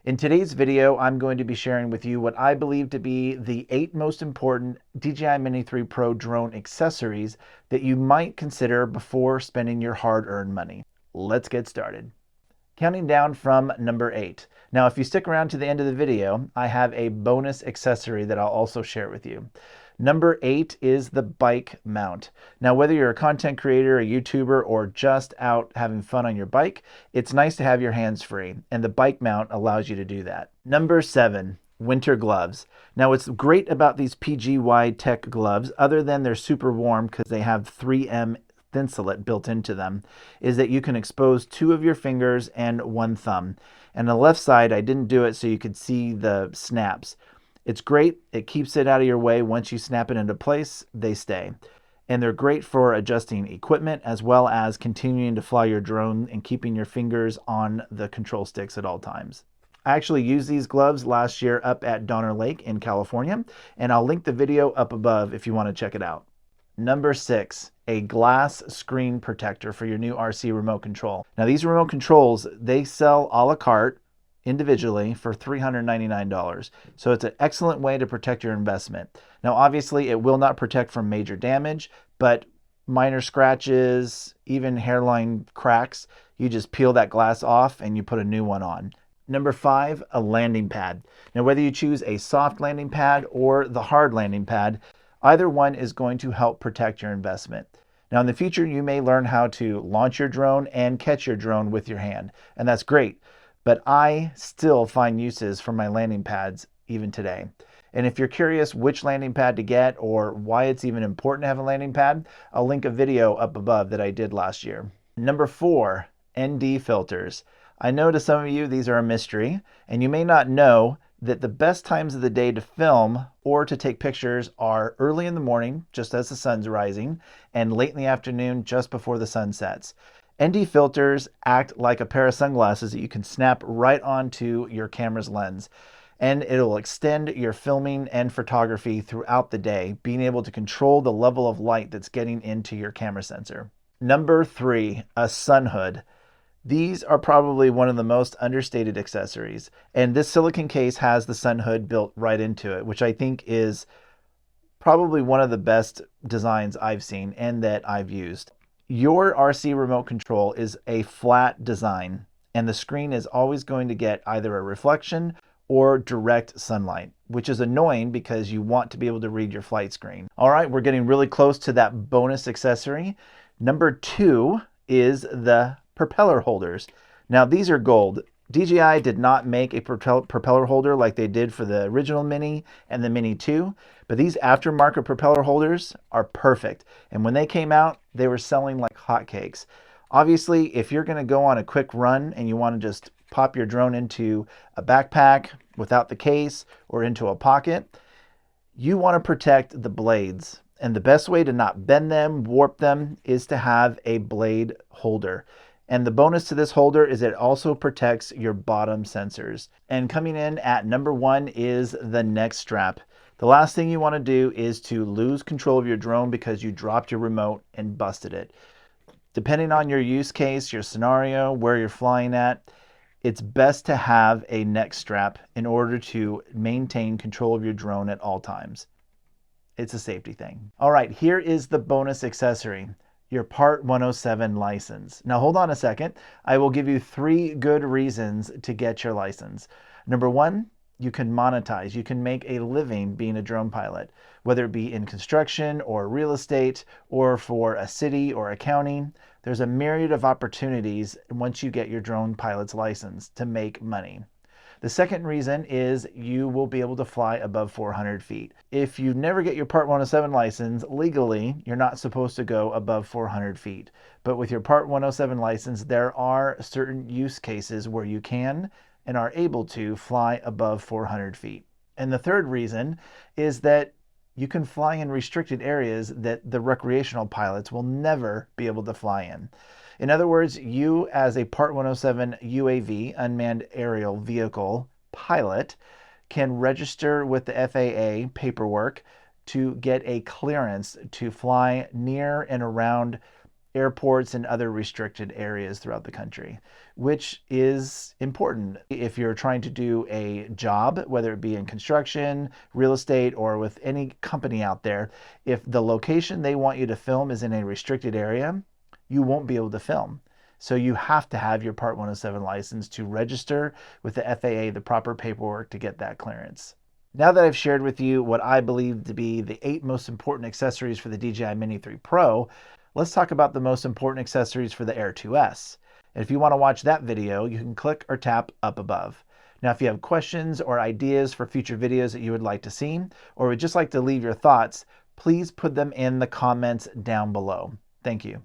In today's video, I'm going to be sharing with you what I believe to be the 8 most important DJI Mini 3 Pro drone accessories that you might consider before spending your hard-earned money. Let's get started. Counting down from number 8. Now, if you stick around to the end of the video, I have a bonus accessory that I'll also share with you. Number 8 is the bike mount. Now, whether you're a content creator, a YouTuber, or just out having fun on your bike, it's nice to have your hands free, and the bike mount allows you to do that. Number 7, winter gloves. Now, what's great about these PGYTECH gloves, other than they're super warm because they have 3M thinsulate built into them, is that you can expose 2 of your fingers and 1 thumb. And on the left side, I didn't do it so you could see the snaps. It's great. It keeps it out of your way. Once you snap it into place, they stay. And they're great for adjusting equipment as well as continuing to fly your drone and keeping your fingers on the control sticks at all times. I actually used these gloves last year up at Donner Lake in California, and I'll link the video up above if you want to check it out. Number 6, a glass screen protector for your new RC remote control. Now, these remote controls, they sell a la carte individually for $399. So it's an excellent way to protect your investment. Now, obviously, it will not protect from major damage, but minor scratches, even hairline cracks, you just peel that glass off and you put a new one on. Number 5, a landing pad. Now, whether you choose a soft landing pad or the hard landing pad, either one is going to help protect your investment. Now, in the future, you may learn how to launch your drone and catch your drone with your hand, and that's great. But I still find uses for my landing pads even today. And if you're curious which landing pad to get or why it's even important to have a landing pad, I'll link a video up above that I did last year. Number 4, ND filters. I know to some of you these are a mystery, and you may not know that the best times of the day to film or to take pictures are early in the morning, just as the sun's rising, and late in the afternoon, just before the sun sets. ND filters act like a pair of sunglasses that you can snap right onto your camera's lens, and it'll extend your filming and photography throughout the day, being able to control the level of light that's getting into your camera sensor. Number 3, a sun hood. These are probably one of the most understated accessories, and this silicone case has the sun hood built right into it, which I think is probably one of the best designs I've seen and that I've used. Your RC remote control is a flat design, and the screen is always going to get either a reflection or direct sunlight, which is annoying because you want to be able to read your flight screen. All right, we're getting really close to that bonus accessory. Number 2 is the propeller holders. Now, these are gold. DJI did not make a propeller holder like they did for the original Mini and the Mini 2, but these aftermarket propeller holders are perfect. And when they came out, they were selling like hotcakes. Obviously, if you're going to go on a quick run and you want to just pop your drone into a backpack without the case or into a pocket, you want to protect the blades. And the best way to not bend them, warp them, is to have a blade holder. And the bonus to this holder is it also protects your bottom sensors. And coming in at number 1 is the neck strap. The last thing you want to do is to lose control of your drone because you dropped your remote and busted it. Depending on your use case, your scenario, where you're flying at, it's best to have a neck strap in order to maintain control of your drone at all times. It's a safety thing. All right, here is the bonus accessory. Your Part 107 license. Now hold on a second. I will give you 3 good reasons to get your license. Number 1, you can monetize. You can make a living being a drone pilot, whether it be in construction or real estate or for a city or a county. There's a myriad of opportunities once you get your drone pilot's license to make money. The second reason is you will be able to fly above 400 feet. If you never get your Part 107 license, legally, you're not supposed to go above 400 feet. But with your Part 107 license, there are certain use cases where you can and are able to fly above 400 feet. And the third reason is that you can fly in restricted areas that the recreational pilots will never be able to fly in. In other words, you as a Part 107 UAV, unmanned aerial vehicle pilot, can register with the FAA paperwork to get a clearance to fly near and around airports and other restricted areas throughout the country, which is important if you're trying to do a job, whether it be in construction, real estate, or with any company out there. If the location they want you to film is in a restricted area, you won't be able to film. So you have to have your Part 107 license to register with the FAA, the proper paperwork to get that clearance. Now that I've shared with you what I believe to be the 8 most important accessories for the DJI Mini 3 Pro, let's talk about the most important accessories for the Air 2S. And if you want to watch that video, you can click or tap up above. Now, if you have questions or ideas for future videos that you would like to see, or would just like to leave your thoughts, please put them in the comments down below. Thank you.